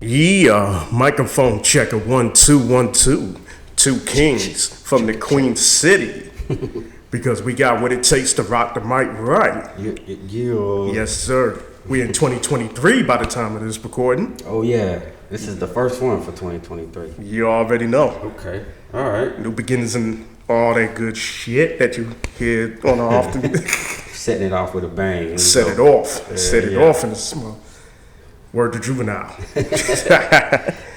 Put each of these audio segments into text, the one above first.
Yeah, microphone checker 1 2 1 2. Two kings from the Queen City. Because we got what it takes to rock the mic right. Yeah. Yes, sir. We in 2023 by the time of this recording. Oh yeah, this is the first one for 2023. You already know. Okay, all right. New beginnings and all that good shit that you hear on often. Setting it off with a bang. Set it off in the small. Word to Juvenile.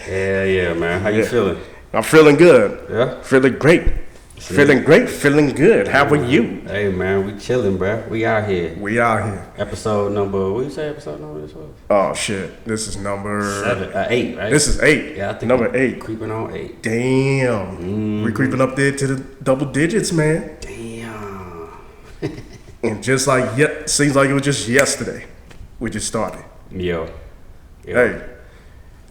Yeah, man. How you feeling? I'm feeling good. Yeah? Feeling great. Feeling great, feeling good. How are you? Hey, man, we chilling, bro. We out here. Episode number, what you say episode number this was? Oh, shit. This is number... 8, right? This is 8. Yeah, I think number 8. Creeping on 8. Damn. Mm-hmm. We creeping up there to the double digits, man. Damn. And just like, seems like it was just yesterday. We just started. Yo. Hey,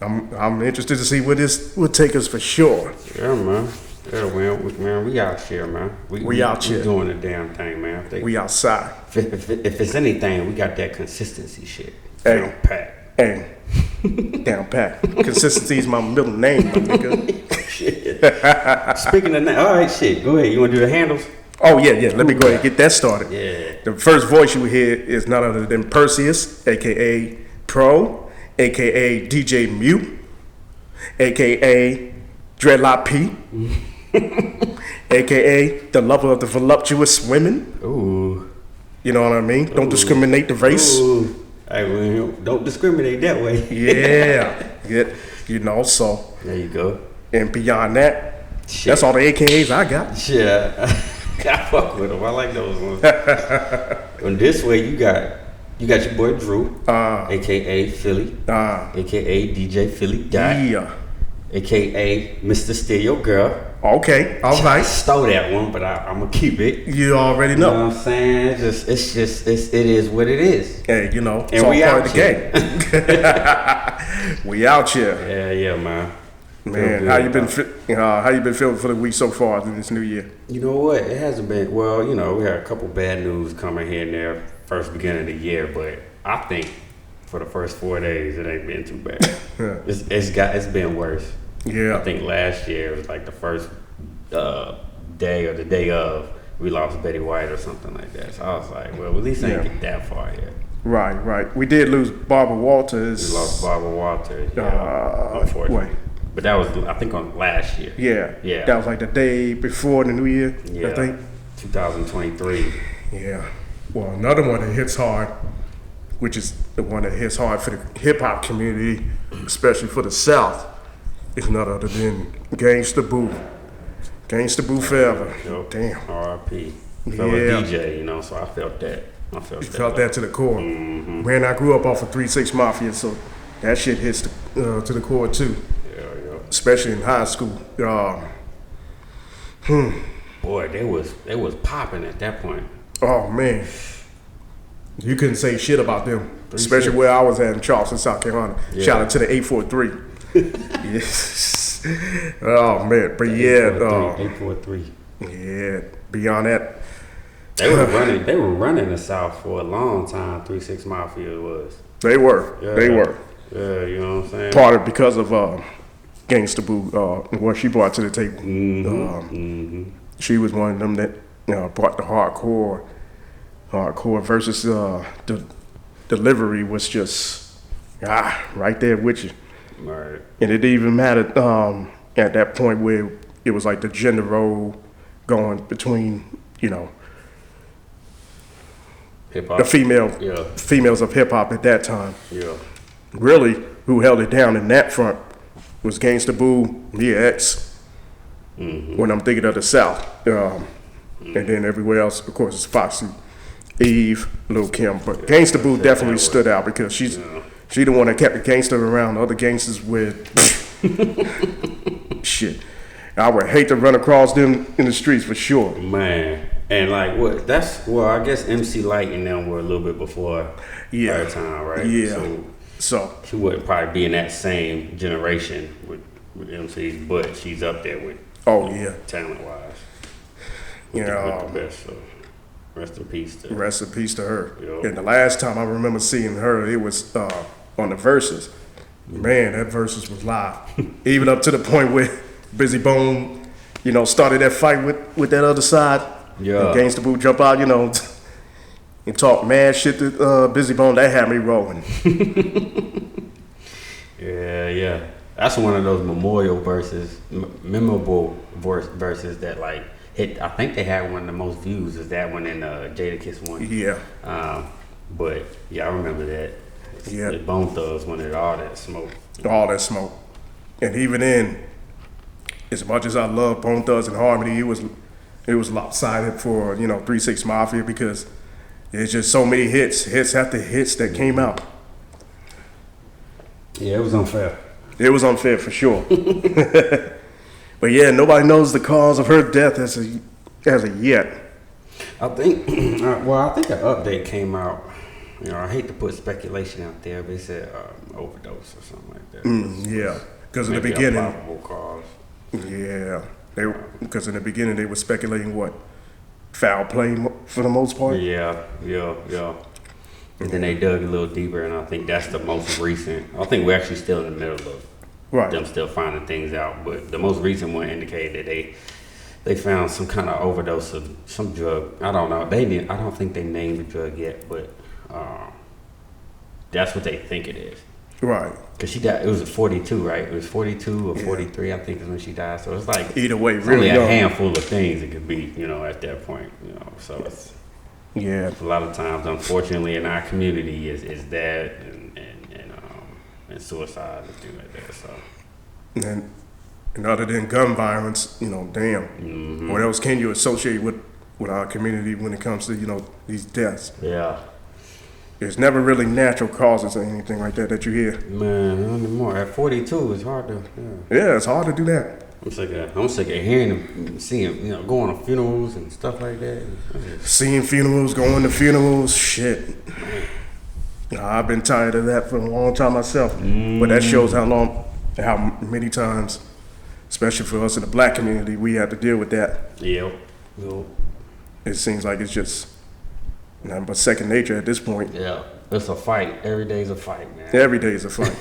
I'm interested to see where this will take us for sure. Yeah, man. Yeah, man, we out here, man. We out here. We doing the damn thing, man. We outside. If it's anything, we got that consistency shit. Hey. Down pat. Hey. Down pat. Consistency is my middle name, my nigga. Shit. Speaking of that, all right, shit. Go ahead. You want to do the handles? Oh, yeah. Let me go ahead and get that started. Yeah. The first voice you hear is none other than Perseus, a.k.a. Pro, a.k.a. DJ Mute, a.k.a. Dreadlock P, a.k.a. the lover of the voluptuous women. Ooh. You know what I mean? Don't discriminate the race. Ooh. Hey, well, don't discriminate that way. Yeah. So. There you go. And beyond that, shit. That's all the AKAs I got. Yeah. I fuck with them. I like those ones. And this way, you got your boy Drew, a.k.a. Philly, a.k.a. DJ Philly Dot, yeah, a.k.a. Mr. Steal Your Girl. Okay, all right. Stole that one, but I'm gonna keep it. You already know. You know what I'm saying? It is what it is. Hey, it's and all we part out of the game. We out here. Yeah, man. Man, how you been feeling for the week so far in this new year? You know what? It hasn't been, well, we had a couple bad news coming here and there first beginning of the year, but I think for the first 4 days it ain't been too bad. It's been worse. Yeah. I think last year it was like the first day or the day of we lost Betty White or something like that. So I was like, well, at least I ain't get that far yet. Right. We did lose Barbara Walters. We lost Barbara Walters, unfortunately. But that was, I think, on last year. Yeah. That was like the day before the new year, I think. 2023. Yeah. Well, another one that hits hard, which is the one that hits hard for the hip-hop community, especially for the South, is none other than Gangsta Boo. Gangsta Boo forever. Yep. Damn. R.I.P. Fellow DJ, so I felt that. You felt that to the core. Mm-hmm. Man, I grew up off of 3-6 Mafia, so that shit hits to the core too. Yeah. Especially in high school. Boy, they was popping at that point. Oh man, you couldn't say shit about them, especially where I was at in Charleston, South Carolina. Yeah. Shout out to the 843. Yes. Oh man, but 843. Yeah. Beyond that, they were running the South for a long time. 3-6 Mafia was. They were. Yeah, you know what I'm saying. Part of because of Gangsta Boo, what she brought to the table. She was one of them that brought the hardcore versus the delivery was just right there with you. Right. And it didn't even matter at that point where it was like the gender role going between hip-hop. The females of hip hop at that time. Yeah. Really, who held it down in that front was Gangsta Boo, Mia X. When I'm thinking of the South. And then everywhere else, of course, it's Foxy, Eve, Lil' Kim. But Gangsta Boo definitely stood out because she the one that kept the gangster around. The other gangsters with shit. I would hate to run across them in the streets for sure. Man. And like what? I guess MC Light and them were a little bit before her time, right? Yeah. So she wouldn't probably be in that same generation with MCs, but she's up there with talent wise. With the best. So rest in peace to her. Yep. And the last time I remember seeing her, it was on the Versus. Man, that versus was live. Even up to the point where Busy Bone, started that fight with that other side. Yeah. And Gangsta Boo jump out, and talk mad shit to Busy Bone. That had me rolling. Yeah. That's one of those memorial verses, memorable verses that like hit. I think they had one of the most views. Is that one in Jadakiss one? Yeah. But yeah, I remember that. Yeah. Bone Thugs wanted all that smoke. All that smoke. And even then, as much as I love Bone Thugs and Harmony, it was lopsided for 3 6 Mafia because there's just so many hits after hits that came out. Yeah, it was unfair. It was unfair for sure. But yeah, nobody knows the cause of her death as of yet. I think. I think an update came out. I hate to put speculation out there, but they said overdose or something like that. Yeah, because in the Maybe a beginning. probable cause. Yeah, because in the beginning they were speculating what foul play for the most part. Yeah. And then they dug a little deeper, and I think that's the most recent. I think we're actually still in the middle of them still finding things out. But the most recent one indicated that they found some kind of overdose of some drug. I don't know. I don't think they named the drug yet, but that's what they think it is. Right. Because she died. It was 42, right? It was 42 or 43, I think, is when she died. So it's like Either way, it's really only a young. handful of things it could be, at that point. So it's. Yeah. A lot of times, unfortunately, in our community, is that and suicide and things like that. So, And other than gun violence, damn, what else can you associate with our community when it comes to these deaths? yeah, There's never really natural causes or anything like that you hear. man, not anymore. At 42, it's hard to. Yeah, it's hard to do that. I'm sick of hearing and seeing, going to funerals and stuff like that. Seeing funerals, going to funerals, shit. I've been tired of that for a long time myself. But that shows how many times, especially for us in the black community, we have to deal with that. Yep. It seems like it's just nothing but second nature at this point. Yeah, it's a fight. Every day's a fight, man. Every day is a fight.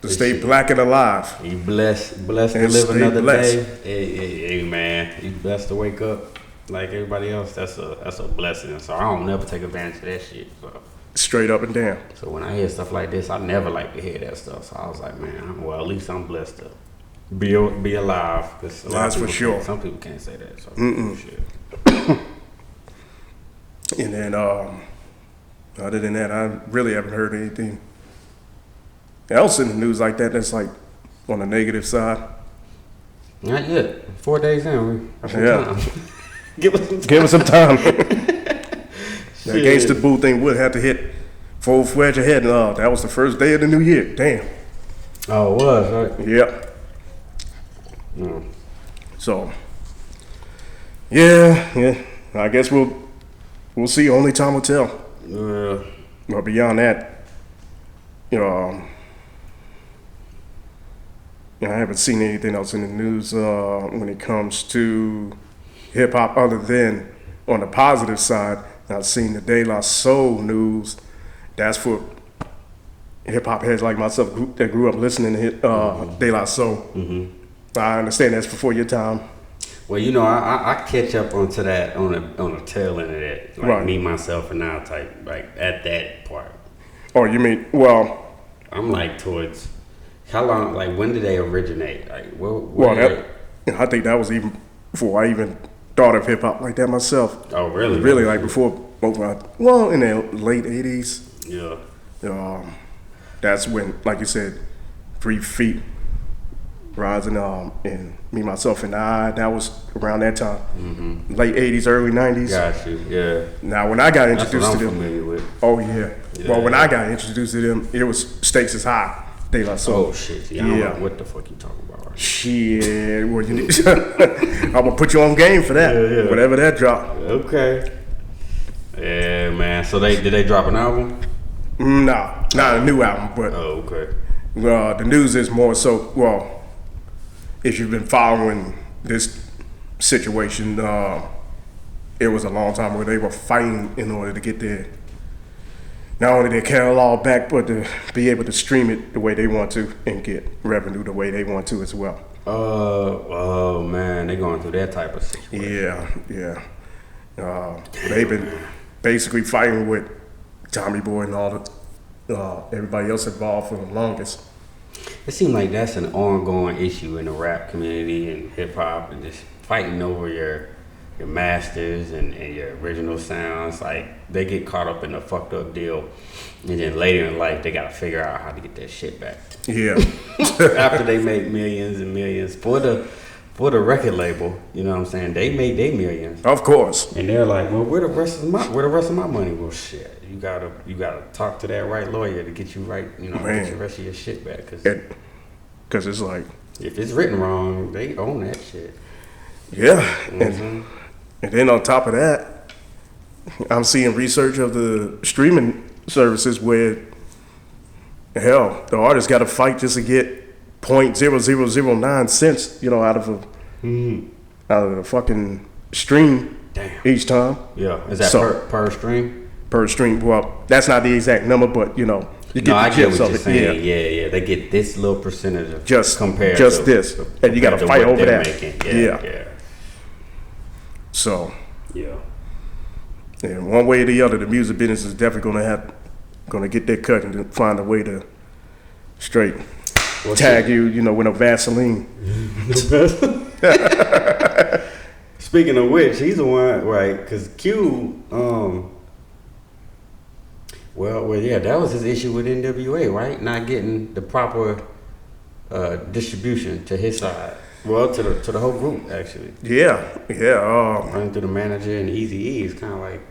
To stay black and alive. You blessed to And live stay another blessed. day. Hey, man, you blessed to wake up like everybody else. That's a blessing. So I don't never take advantage of that shit. Straight up and down. So when I hear stuff like this, I never like to hear that stuff. So I was like, man, well, at least I'm blessed to be alive. Cause That's for sure. Some people can't say that. So shit. And then, other than that, I really haven't heard anything else in the news like that that's like on the negative side. Not yet. 4 days in. Yeah. Give us some time. Give us some time. That Gangsta Boo thing would have to hit full-fledged ahead. That was the first day of the new year. Damn. Oh, it was, right? Yep. Mm. So, yeah. I guess we'll see. Only time will tell. But beyond that, I haven't seen anything else in the news when it comes to hip hop other than on the positive side. I've seen the De La Soul news. That's for hip hop heads like myself that grew up listening to De La Soul. Mm-hmm. I understand that's before your time. Well, I catch up onto that on the tail end of that, like Right. me, myself, and now type, like at that part. Oh, you mean, well, I'm like towards how long? Like when did they originate? Like I think that was even before I even thought of hip hop like that myself. Oh, really? Really, like before, in the late 80s. Yeah. That's when, like you said, 3 Feet rising, and Me, Myself, and I. That was around that time, late 80s, early 90s. Got you. Yeah. Now, when I got That's introduced what I'm to them, familiar with. oh yeah. Well, when I got introduced to them, it was Stakes is High. De La Soul. Oh shit! I don't know what the fuck you talking about? Right? Shit, well, you need. I'm gonna put you on game for that. Yeah. Whatever that drop. Okay. Yeah, man. So did they drop an album? No, not a new album, but Oh, okay. the news is more so. Well, if you've been following this situation, it was a long time where they were fighting in order to get not only their catalog back, but to be able to stream it the way they want to and get revenue the way they want to as well. Oh man, they're going through that type of situation. Yeah. They've been basically fighting with Tommy Boy and all the everybody else involved for the longest. It seems like that's an ongoing issue in the rap community and hip hop, and just fighting over your masters and your original sounds. Like they get caught up in a fucked up deal, and then later in life they gotta figure out how to get that shit back. Yeah. After they make millions and millions for the record label, you know what I'm saying? They made their millions. Of course. And they're like, well, where the rest of my money? Well, shit, you gotta talk to that right lawyer to get you right, get the rest of your shit back. Cause it's like, if it's written wrong, they own that shit. Yeah. Mm-hmm. And then on top of that, I'm seeing research of the streaming services where, hell, the artist got to fight just to get 0.0009 cents, out of a fucking stream. Damn. Each time. Yeah, is that per stream? Per stream. Well, that's not the exact number, but you get I the get gist what of you're it. saying. Yeah. They get this little percentage of Just compared just to, this, and you got to fight over that. Yeah. So. Yeah. And one way or the other, the music business is definitely gonna get their cut and find a way to straight tag you, with a Vaseline. Speaking of which, he's the one, right? Because Q, that was his issue with NWA, right? Not getting the proper distribution to his side. Well, to the whole group, actually. Yeah. Running through the manager and Eazy-E is kind of like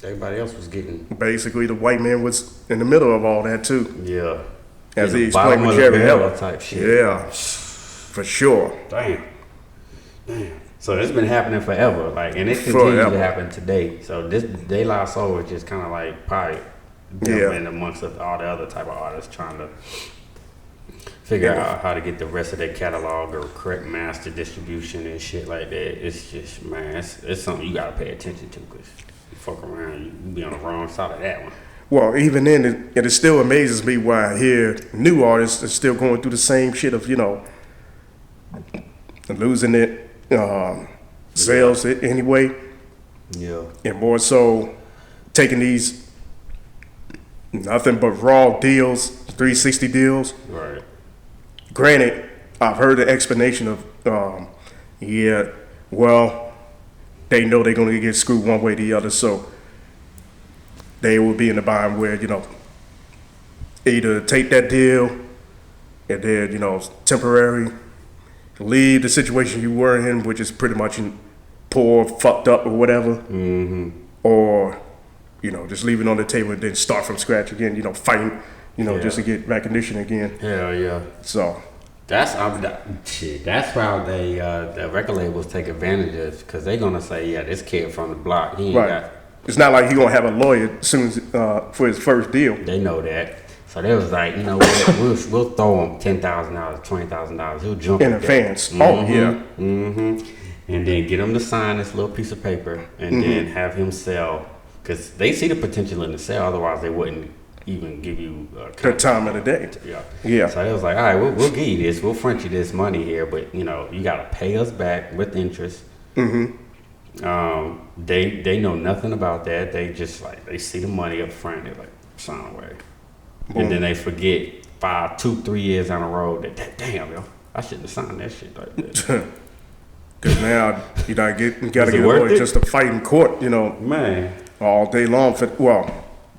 everybody else was getting. Basically, the white man was in the middle of all that too. Yeah. As he explained with Jerry Heller type shit. Yeah, for sure. Damn. So it's been happening forever, and it continues to happen today. So this De La Soul is just kind of like probably in amongst all the other type of artists trying to figure out how to get the rest of their catalog or correct master distribution and shit like that. It's just, man, it's something you gotta pay attention to, because you fuck around, you be on the wrong side of that one. Well, even then, it still amazes me why I hear new artists are still going through the same shit of, losing it, sales it anyway. Yeah. And more so taking these nothing but raw deals, 360 deals. Right. Granted, I've heard the explanation of, they know they're going to get screwed one way or the other, so they will be in the bind where, either take that deal and then, temporary, leave the situation you were in, which is pretty much poor, fucked up or whatever, or, just leave it on the table and then start from scratch again, fighting, just to get recognition again. Hell yeah. So. That's how the record labels take advantage of, because they're gonna say, this kid from the block, he ain't got. It's not like he gonna have a lawyer as soon as for his first deal. They know that, so they was like, we'll throw him $10,000, $20,000. He'll jump in advance. Oh yeah. And then get him to sign this little piece of paper, and then have him sell, because they see the potential in the sale. Otherwise, they wouldn't even give you the time of the day. Yeah. So they was like, all right, we'll give you this. We'll front you this money here, but you got to pay us back with interest. They know nothing about that. They just they see the money up front. They're like, sign away. Boom. And then they forget 2-3 years down the road that damn, yo, I shouldn't have signed that shit like that. Because now you gotta get a lawyer just to fight in court, man, all day long for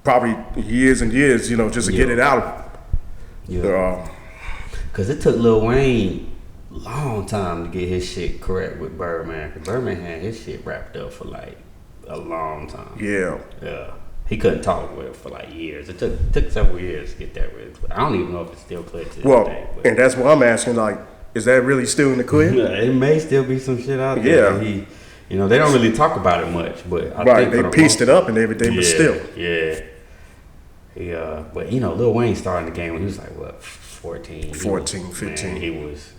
probably years and years, just to get it out. Yeah. Because it took Lil Wayne a long time to get his shit correct with Birdman. Because Birdman had his shit wrapped up for a long time. Yeah. Yeah. He couldn't talk with it for years. It took several years to get that rid. I don't even know if it's still clear to this day. And that's what I'm asking, is that really still in the clear? Yeah, it may still be some shit out there. Yeah. They don't really talk about it much, but I think they pieced it up and everything, but still. Yeah. But Lil Wayne started the game when he was 14, 15. Man, he was,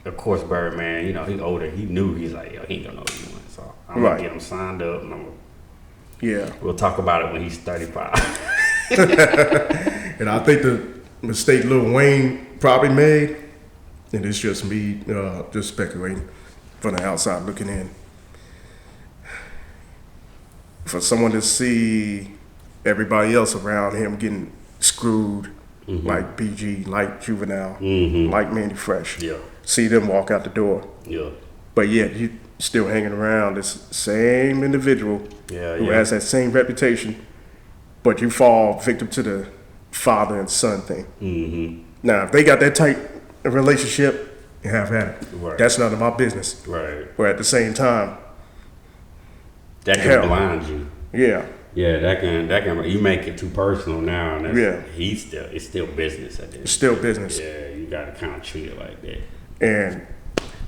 of course, Birdman. He's older. He knew he ain't gonna know what he wants. So I'm gonna get him signed up, and we'll talk about it when he's 35. And I think the mistake Lil Wayne probably made, and it's just me just speculating from the outside looking in, for someone to see everybody else around him getting screwed, like BG, like Juvenile, like Manny Fresh, see them walk out the door, but yet you still hanging around this same individual who has that same reputation, but you fall victim to the father and son thing. Now, if they got that tight relationship, have at it. Right. That's none of my business. Right. But at the same time, that can blind you. Yeah. Yeah, that can. You make it too personal now, and it's still business. It's still business. Yeah, you gotta kind of treat it like that. And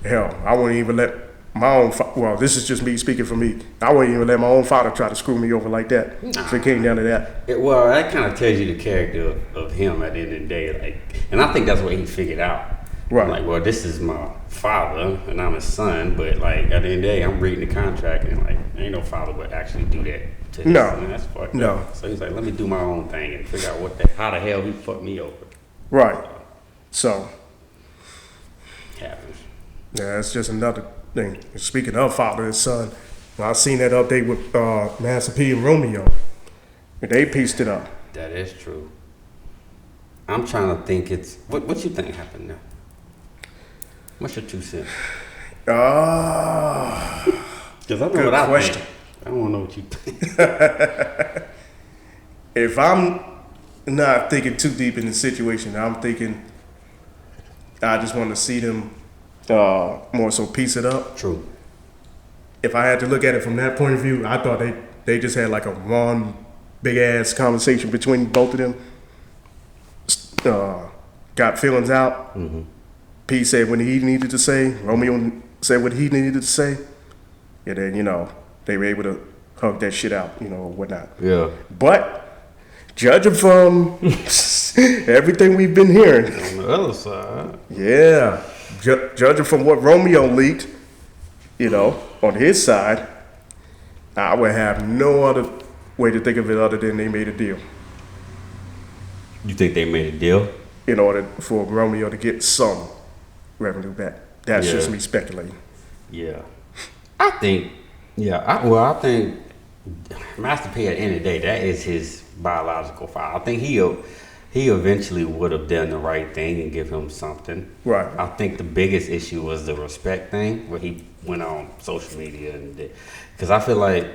hell, I wouldn't even let my own. Well, this is just me speaking for me. I wouldn't even let my own father try to screw me over like that. If it came down to that. Well, that kind of tells you the character of him at the end of the day. Like, and I think that's what he figured out. Right. Like, well, this is my father and I'm his son, but like at the end of the day, I'm reading the contract and like ain't no father would actually do that to his son. That's fucked up. So he's like, let me do my own thing and figure out how the hell he fucked me over. Right. So happens. Yeah, it's just another thing. Speaking of father and son, I seen that update with Master P and Romeo. They pieced it up. That is true. I'm trying to think. What you think happened now? What's your 2 cents? Because I know what I think. I don't know what you think. If I'm not thinking too deep in the situation, I'm thinking I just want to see them more so piece it up. True. If I had to look at it from that point of view, I thought they just had like a one big ass conversation between both of them. Got feelings out. P said what he needed to say. Romeo said what he needed to say. And then, they were able to hug that shit out, or whatnot. Yeah. But judging from everything we've been hearing. On the other side. Yeah. Judging from what Romeo leaked, on his side, I would have no other way to think of it other than they made a deal. You think they made a deal? In order for Romeo to get some revenue back. That's just me speculating. Yeah. I think Master P at the end of the day, that is his biological father. I think he eventually would have done the right thing and give him something. Right. I think the biggest issue was the respect thing, where he went on social media and because I feel like,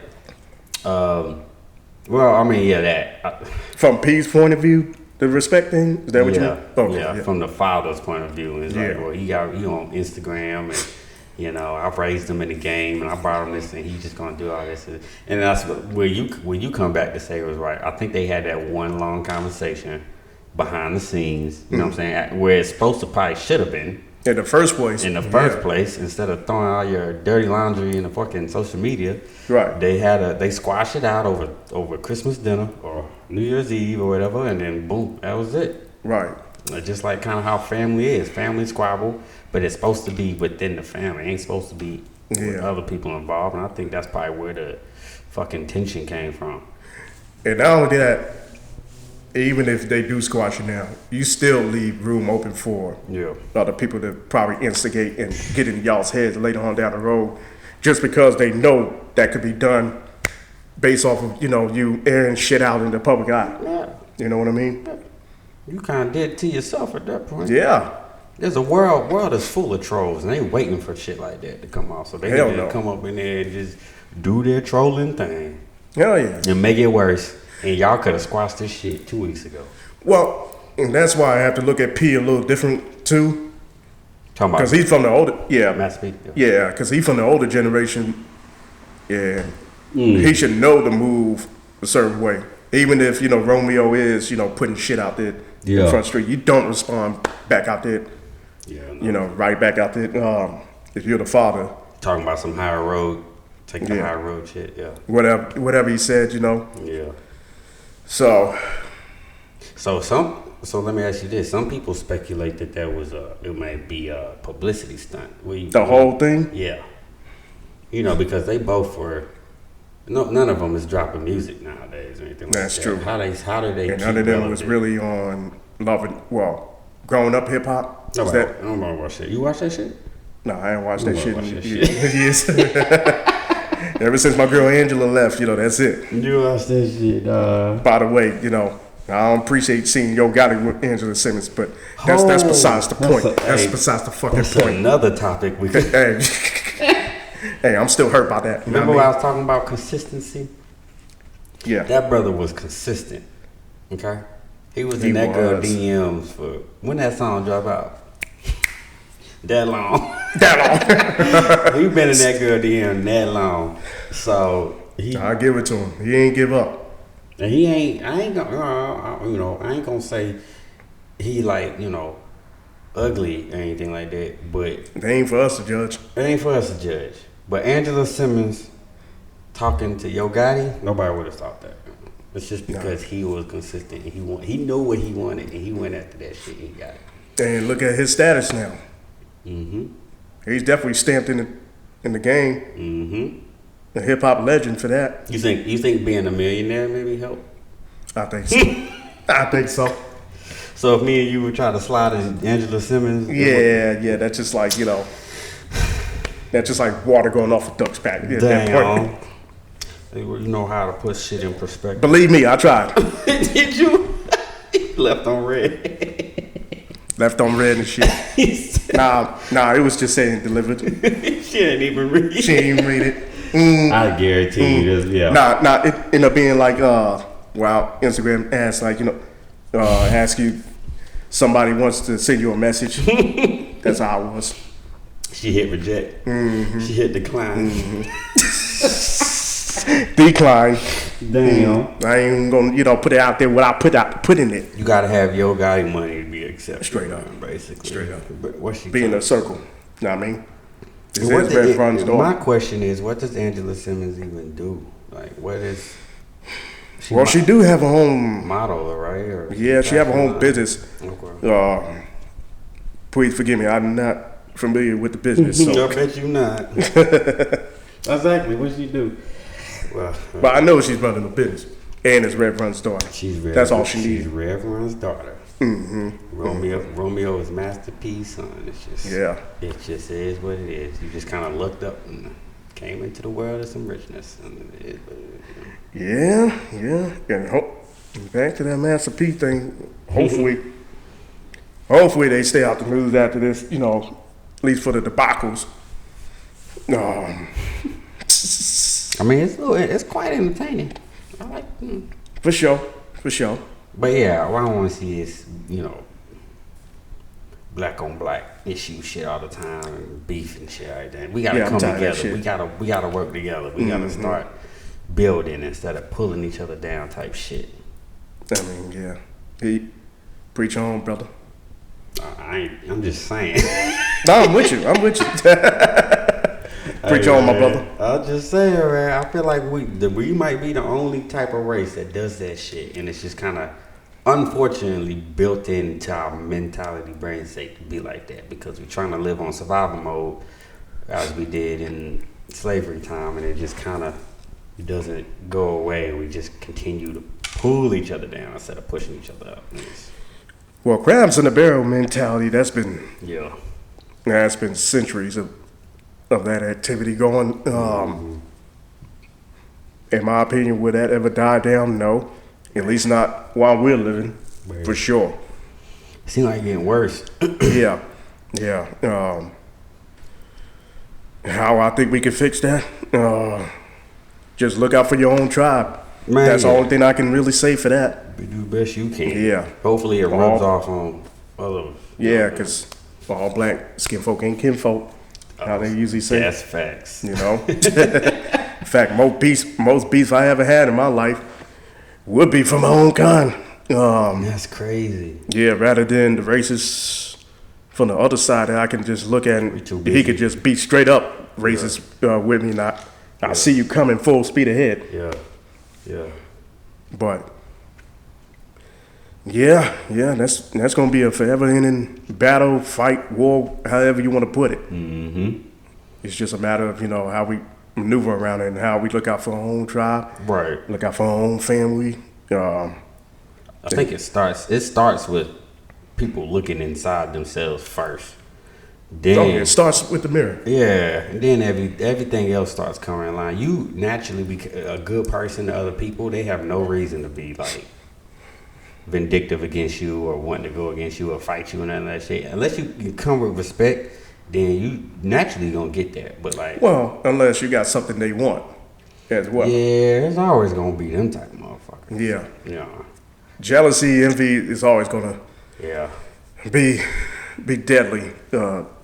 that. From P's point of view, the respect thing, is that what you mean? Okay, from the father's point of view, it's like, well, you on Instagram and I've raised him in the game and I brought him this and he's just gonna do all this and that's where you come back to say it was right. I think they had that one long conversation behind the scenes, you know what I'm saying, where it's supposed to probably should have been. In the first place. Instead of throwing all your dirty laundry in the fucking social media, right? They squashed it out over Christmas dinner or New Year's Eve or whatever, and then boom, that was it. Right. Just like kind of how family is. Family squabble, but it's supposed to be within the family. It ain't supposed to be with other people involved. And I think that's probably where the fucking tension came from. And not only that, even if they do squash it now, you still leave room open for other people to probably instigate and get in y'all's heads later on down the road, just because they know that could be done based off of, you airing shit out in the public eye. Yeah. You know what I mean? You kind of did it to yourself at that point. Yeah. There's a world is full of trolls, and they waiting for shit like that to come off. So they need to come up in there and just do their trolling thing. Hell yeah. And make it worse. And y'all could have squashed this shit 2 weeks ago. Well, and that's why I have to look at P a little different too. Talking about because he's from the older, Master P. Yeah, because he's from the older generation. Yeah, he should know the move a certain way. Even if Romeo is putting shit out there in front street, you don't respond back out there. Right back out there. If you're the father, talking about some higher road, taking the higher road shit. Yeah. Whatever he said, Yeah. So let me ask you this: some people speculate that it might be a publicity stunt. The whole thing? Yeah. Because they both were No, none of them is dropping music nowadays or anything like That's that. true. How do they? And keep none of them was relevant? really on growing up hip hop. No, Is I that? don't want to watch that. You watch that shit? No, I ain't watched You that shit watch in that years. Ever since my girl Angela left, that's it. You watch that shit, By the way, I don't appreciate seeing Yo Gotti with Angela Simmons, but that's besides the point. That's besides the fucking That's point. another topic we could. Hey, hey, I'm still hurt by that. You know Remember what when I was talking about consistency? Yeah. That brother was consistent. Okay? He was in He that girl was. DMs for when that song drop out. That long. He been in that girl DM that long. So I give it to him. He ain't give up. and he ain't I ain't gonna I ain't gonna say he ugly or anything like that, but It ain't for us to judge. it ain't for us to judge. But Angela Simmons talking to Yo Gotti, nobody would have thought that. It's just because he was consistent. He knew what he wanted, and he went after that shit. And he got it. And look at his status now. Mm-hmm. He's definitely stamped in the game. Mm-hmm. A hip hop legend for that. You think being a millionaire maybe helped? I think so. I think so. So if me and you were trying to slide in Angela Simmons, Yeah, that's just like that's just like water going off a duck's back. Yeah, that point. damn, you know how to put shit in perspective. Believe me, I tried. Did you? Left on red. Left on red and shit. Nah, it was just saying delivered. She didn't even read. She didn't even read it. I guarantee you this. Yeah. Nah, it ended up being like, Instagram asks, ask you, somebody wants to send you a message. That's how it was. She hit reject. She hit decline. Decline. Damn. I ain't gonna, put it out there what I put in it. You gotta have your guy money to be accepted. Straight up. Basically. Straight up. But what's she Be in trying- a circle. You know what I mean? This What is did Red it- Fron's My daughter. question is, what does Angela Simmons even do? Like, what is? Well, she do have a home. model, right? Or Yeah, she have a home business. Okay. Please forgive me. I'm not familiar with the business. I So. bet you not. Exactly. What she do? Well, But I know she's running a business. And it's Red Fron's daughter. she's That's all she She's needs. Reverend's daughter. Romeo is masterpiece, son. It's just It just is what it is. You just kind of looked up and came into the world of some richness. And it is what it is. Yeah. And back to that Master P thing. Hopefully they stay out the news after this, at least for the debacles. I mean, it's quite entertaining. I like. For sure. But yeah, what I want to see is black on black issue shit all the time, and beef and shit like that. We gotta Yeah, I'm come tired of that together. shit. We gotta work together. We gotta start building instead of pulling each other down type shit. I mean, yeah. He preach on, brother. I'm just saying. No, I'm with you. Preach on, my brother. I'll just say, man. I feel like we might be the only type of race that does that shit, and it's just kind of unfortunately built into our mentality, brain state to be like that because we're trying to live on survival mode as we did in slavery time, and it just kind of doesn't go away, and we just continue to pull each other down instead of pushing each other up. Well, crabs in the barrel mentality, that's been centuries of that activity going. In my opinion, will that ever die down? No. At least not while we're living, for sure. Seems like getting worse. Yeah. How I think we can fix that? Just look out for your own tribe. Man, That's the only thing I can really say for that. You do the best you can. Yeah. Hopefully it rubs off on others. Yeah, because all black skin folk ain't kinfolk. How they usually say. That's facts. In fact, most beef I ever had in my life would be from my own kind. That's crazy. Yeah, rather than the racist from the other side that I can just look at and he could just be straight up racist with me. And I see you coming full speed ahead. Yeah. But yeah, that's gonna be a forever ending battle, fight, war, however you want to put it. Mm-hmm. It's just a matter of how we maneuver around it and how we look out for our own tribe, Right. look out for our own family. I think it starts with people looking inside themselves first. Then it starts with the mirror. yeah, and then everything else starts coming in line. You naturally be a good person to other people. They have no reason to be like vindictive against you or wanting to go against you or fight you and none of that shit. Unless you come with respect, then you naturally gonna get that. But like, Well, unless you got something they want as well. yeah, there's always gonna be them type of motherfuckers. Yeah. Yeah, Jealousy, envy is always gonna yeah. be deadly,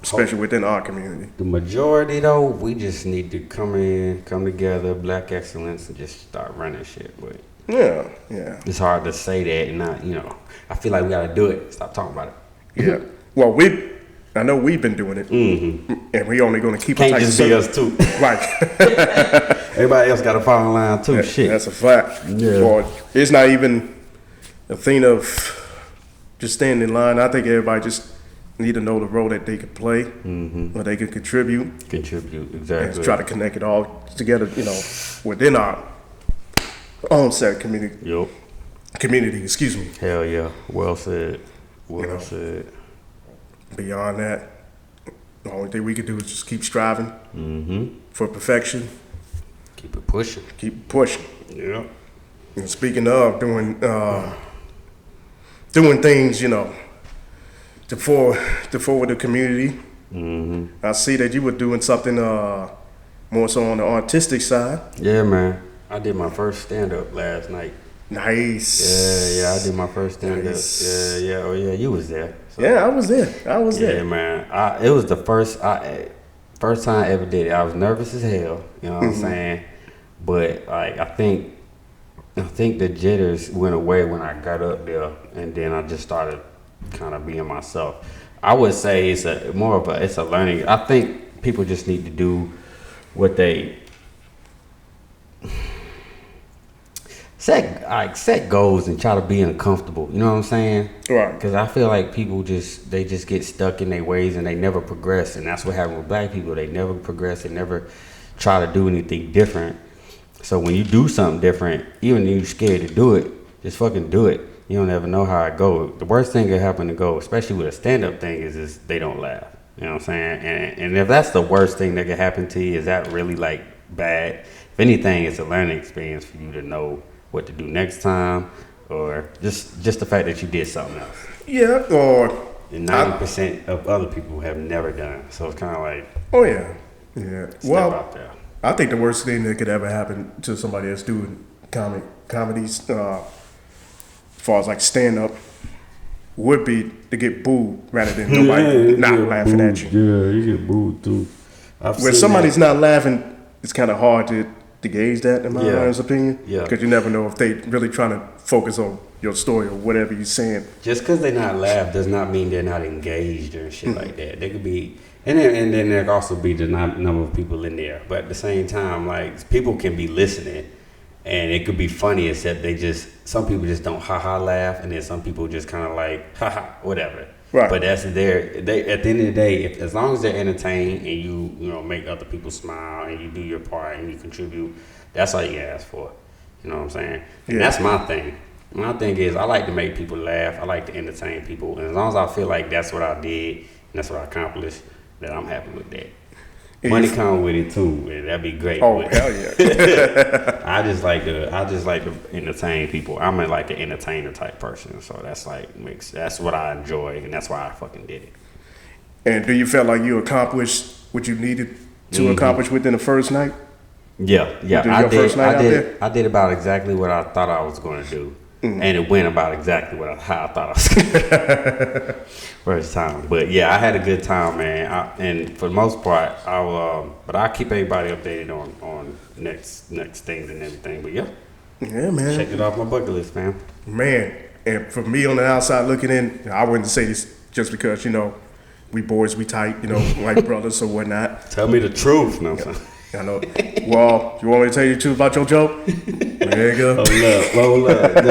especially within our community. The majority though, we just need to come together, black excellence, and just start running shit. But Yeah. it's hard to say that and not, I feel like we gotta do it. Stop talking about it. Yeah. Well, I know we've been doing it, and we only gonna keep Can't a tight just be circle. us too. Right. Everybody else gotta follow in line too. Shit. That's a fact. Yeah. Or it's not even a thing of just staying in line. I think everybody just need to know the role that they can play, or they can contribute, Contribute, and exactly. try to connect it all together. Within our own set community. Yup. Community, excuse me. Hell yeah. Well said. Well You know. said. Beyond that, the only thing we can do is just keep striving for perfection, Keep it pushing. keep pushing. Yeah. And speaking of doing things, to forward the community, I see that you were doing something more so on the artistic side. Yeah, man. I did my first stand up last night. Nice. Yeah, I did my first stand up. Nice. Yeah. Oh yeah, you was there. So, Yeah, I was there. yeah, man. It was the first time I ever did it. I was nervous as hell. You know what I'm saying? But like, I think the jitters went away when I got up there, and then I just started kind of being myself. I would say it's a learning. I think people just need to do what they set goals and try to be uncomfortable. You know what I'm saying? Right. Because I feel like people just get stuck in their ways and they never progress, and that's what happened with black people. They never progress. They never try to do anything different. So when you do something different, even if you're scared to do it, just fucking do it. You don't ever know how it goes. The worst thing that happen to go, especially with a stand-up thing, is they don't laugh. You know what I'm saying? And if that's the worst thing that could happen to you, is that really like bad? If anything, it's a learning experience for you to know what to do next time, or just the fact that you did something else. Yeah. Or And 90% of other people have never done it. So it's kind of like, oh yeah. Yeah. step Well, out there. I think the worst thing that could ever happen to somebody that's doing comedies, as far as like stand up, would be to get booed rather than nobody not laughing at you. Yeah, you get booed too. When somebody's not laughing, it's kind of hard to gauge that, in my honest opinion. Yeah. Because you never know if they really trying to focus on your story or whatever you're saying. Just because they not laugh does not mean they're not engaged or shit like that. They could be, and then there could also be the number of people in there. But at the same time, like, people can be listening, and it could be funny, except some people just don't ha-ha laugh, and then some people just kind of like, ha-ha, whatever. Right. But that's at the end of the day, as long as they're entertained and you make other people smile and you do your part and you contribute, that's all you ask for. You know what I'm saying? Yeah. And that's my thing. My thing is, I like to make people laugh. I like to entertain people. And as long as I feel like that's what I did and that's what I accomplished, then I'm happy with that. Money come with it too, and that'd be great. Oh, but hell yeah. I just like to entertain people. I'm like the entertainer type person, so that's what I enjoy, and that's why I fucking did it. And do you feel like you accomplished what you needed to accomplish within the first night? Yeah. I did about exactly what I thought I was going to do, and it went about exactly how I thought I was going to do first time. But yeah, I had a good time, man. And for the most part, I'll keep everybody updated on next things and everything. But yeah, man. check it off my bucket list, fam. Man, and for me on the outside looking in, I wouldn't say this just because, we boys, we tight, like brothers or whatnot. Tell me the truth, no. I know. Well, you want me to tell you the truth about your joke? There you go. Hold up.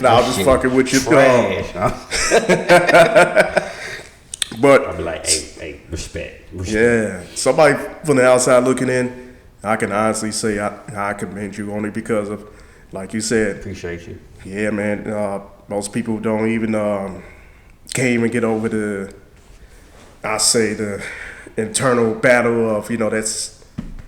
Nah, I'm just fucking with you. Trash. But I'll be like, hey, respect. yeah, somebody from the outside looking in, I can honestly say I commend you only because of, like you said. Appreciate you. Yeah, man. Most people don't even can't even get over the internal battle of that's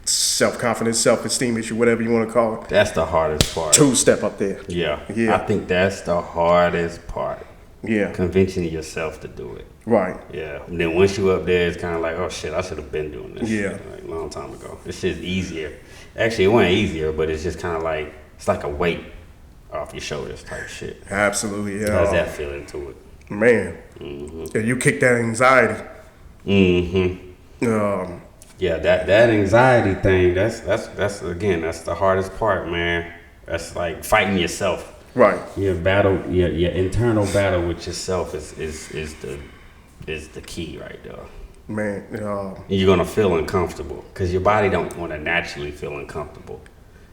self-confidence, self-esteem issue, whatever you want to call it. That's the hardest part. Two-step up there. Yeah. Yeah. I think that's the hardest part. Yeah. Convincing yourself to do it. Right. Yeah. And then once you up there, it's kind of like, oh shit, I should have been doing this. Yeah. Shit, like, a long time ago. This shit's easier. Actually, it wasn't easier, but it's just kind of like, it's like a weight off your shoulders type shit. Absolutely. Yeah. How's that feeling to it? Man. Mm-hmm. Yeah, you kick that anxiety. Mm-hmm. Yeah, that anxiety thing, that's the hardest part, man. That's like fighting yourself. Right. Your internal battle with yourself is the key right there. Man, You're gonna feel uncomfortable because your body don't want to naturally feel uncomfortable.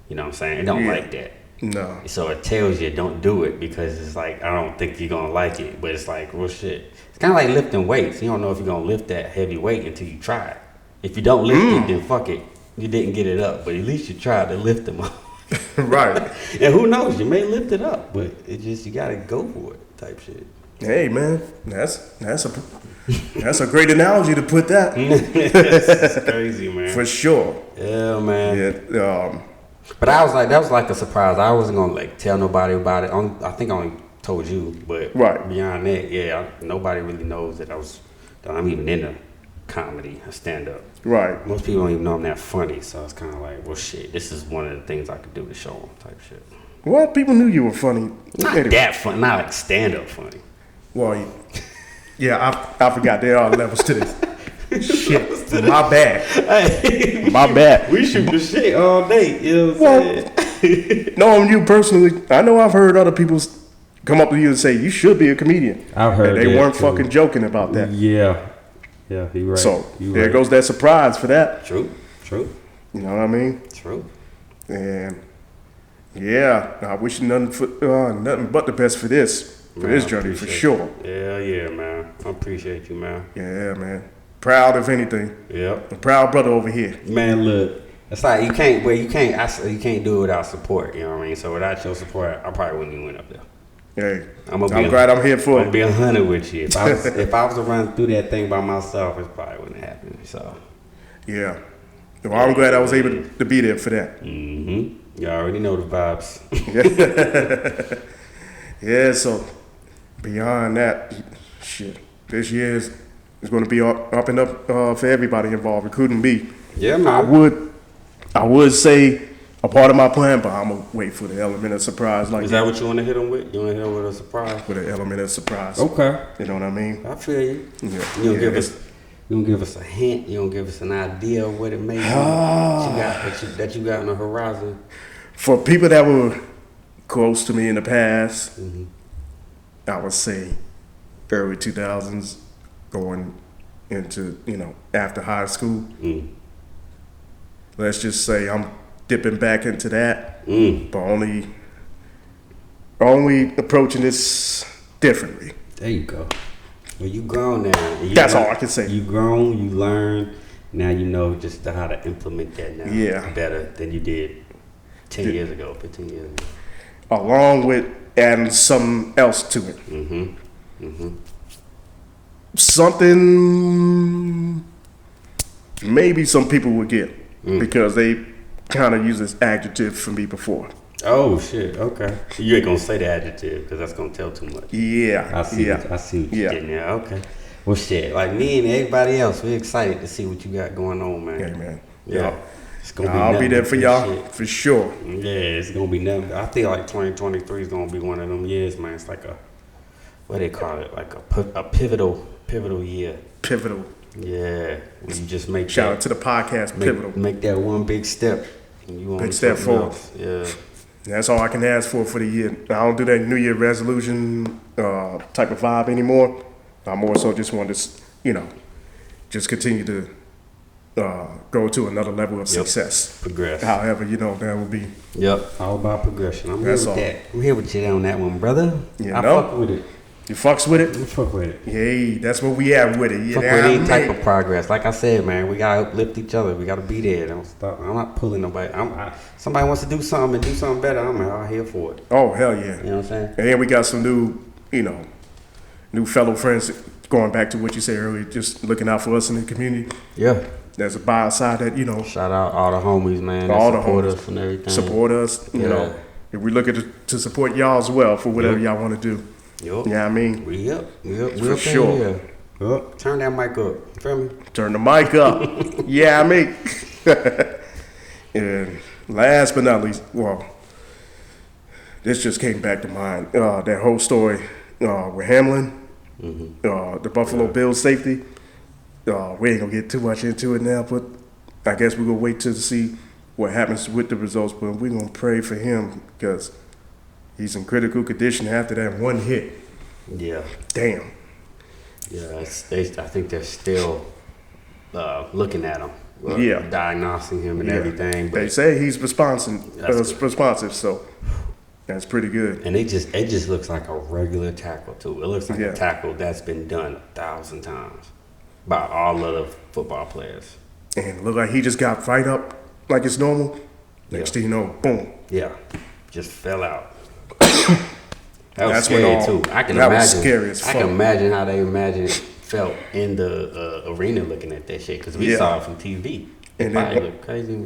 You know what I'm saying? It don't like that. no. So it tells you don't do it because it's like, I don't think you're gonna like it. But it's like, well, shit. It's kind of like lifting weights. You don't know if you're gonna lift that heavy weight until you try it. If you don't lift it, then fuck it. You didn't get it up, but at least you tried to lift them up. Right. And who knows? You may lift it up, but it just, you gotta go for it type shit. Hey, man, that's a great analogy to put that. It's crazy, man. For sure. Yeah, man. Yeah. But that was like a surprise. I wasn't gonna like tell nobody about it. I think I only told you, but Right. beyond that, yeah, nobody really knows that I'm even into comedy or stand up. Right. Most people don't even know I'm that funny, so it's kind of like, well, shit, this is one of the things I could do to show them type shit. Well, people knew you were funny. Not Anyway. that funny, not like stand up funny. Well, yeah, I forgot there are levels to this. Shit, my bad. Hey, My bad. we shoot the shit all day. You know what I'm saying? Knowing you personally, I know I've heard other people come up to you and say you should be a comedian. I've heard and they that weren't too. fucking joking about that. Yeah, you're right. So You there right. goes that surprise for that. True. You know what I mean? True. And yeah, I wish nothing but the best for this Man, I journey for appreciate sure. Yeah, man. I appreciate you, man. Yeah, man. Proud of anything. Yep. A proud brother over here. Man, look, it's like you can't do it without support. You know what I mean? So without your support, I probably wouldn't even went up there. Hey, I'm glad I'm here for I'm it. be 100 with you. If I was to run through that thing by myself, it probably wouldn't happen. So. Yeah. Well, I'm glad I was able to be there for that. Mm-hmm. You already know the vibes. Yeah, so beyond that, shit, this year is going to be up and up for everybody involved, including me. Yeah, man. I would say a part of my plan, but I'm going to wait for the element of surprise. Like Is that what you want to hit them with? You want to hit them with a surprise? with an element of surprise. Okay. You know what I mean? I feel you. Yeah. You Yeah, don't give us a hint. You don't give us an idea of what it may be that you got on the horizon. For people that were close to me in the past, I would say early 2000s, going into, after high school. Let's just say I'm dipping back into that, but only approaching this differently. There you go. Well, you grown now. That's all I can say. You grown, you learn. Now you know just how to implement that now. Yeah. Better than you did 10 years ago, 15 years ago. Along with adding something else to it. Something maybe some people would get because they kind of use this adjective for me before. Oh shit! Okay, you ain't gonna say the adjective because that's gonna tell too much. Yeah, I see. yeah. I see what you're getting at. Okay. Well, shit. Like me and everybody else, we're excited to see what you got going on, man. Yeah, man. Yeah. It's gonna I'll be there for y'all shit. for sure. Yeah, it's gonna be nothing. I feel like 2023 is gonna be one of them years, man. It's like what they call it, like a pivotal year. Pivotal. Yeah, when you just make Shout out to the podcast, Pivotal. Make that one big step. And you Big step forward. Yeah. That's all I can ask for the year. I don't do that New Year resolution type of vibe anymore. I more so just want to, just continue to go to another level of success. Progress. However, that would be. Yep. All about progression. I'm That's here with all. that. I'm here with you on that one, brother. You I know? fuck with it. You fucks with it? We fuck with it. Hey, that's what we have with it. You Fuck know with what I any type mean? of progress. Like I said, man, we gotta uplift each other. We gotta be there. Don't stop. I'm not pulling nobody. Somebody wants to do something and do something better. I'm all here for it. Oh, hell yeah. You know what I'm saying? And then we got some new fellow friends, going back to what you said earlier, just looking out for us in the community. Yeah. There's a by our side that, Shout out all the homies, man. That all the support homies us and everything. support us. You know, if we looking to support y'all as well for whatever y'all want to do. Yup. You know what I mean? We up. For sure. Yup. Turn that mic up. You feel me? Turn the mic up. Yeah, I mean. And last but not least, well, this just came back to mind. That whole story with Hamlin, the Buffalo Bills safety. We ain't gonna get too much into it now, but I guess we're gonna wait to see what happens with the results. But we're gonna pray for him because he's in critical condition after that one hit. Yeah. Damn. Yeah. I think they're still looking at him. Diagnosing him and everything. But They say he's responsive, so that's pretty good. And it just looks like a regular tackle too. It looks like a tackle that's been done 1,000 times by all other football players. And look like he just got right up like it's normal. Next thing you know, boom. Yeah, just fell out. That was scary too. I can imagine. Was scary as fuck. I can imagine how they felt in the arena looking at that shit because we saw it from TV. And it then looked crazy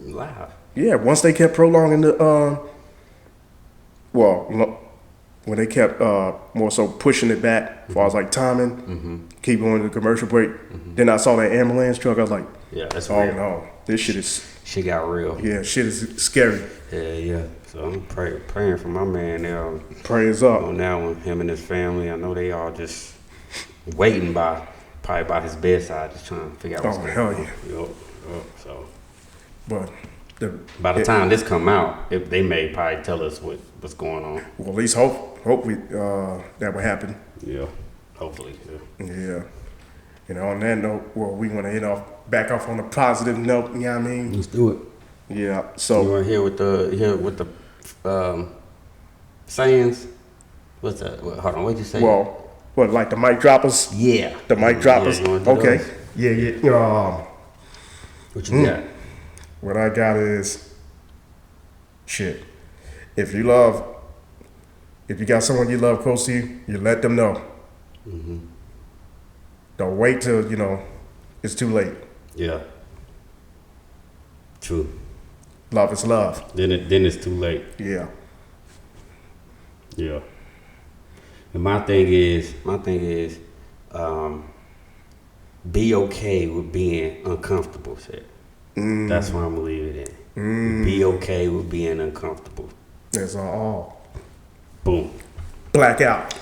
live. Yeah, once they kept prolonging the when they kept more so pushing it back as far as like timing, keep going to the commercial break. Then I saw that ambulance truck. I was like, that's oh real. no, this shit got real. Yeah, shit is scary. Yeah. So I'm praying for my man there. Prayers up on that one. Him and his family. I know they all just waiting probably by his bedside, just trying to figure out what's going on. Yup. So, but by the time this come out, if they may probably tell us what's going on. Well, at least hope we that will happen. Yeah, hopefully. Yeah. On that note, we want to back off on a positive note. You know what I mean? Let's do it. Yeah. So you want to hear with the sayings? What's that? Hold on. What'd you say? Well, like the mic droppers? Yeah. The mic droppers. Okay. Those? Yeah. What you got? What I got is shit. If you got someone you love close to you, you let them know. Don't wait till it's too late. Yeah. True. Love is love. Then it's too late. Yeah. Yeah. And my thing is, be okay with being uncomfortable. Shit. That's what I'm gonna leave it in. Be okay with being uncomfortable. That's all. Boom. Blackout.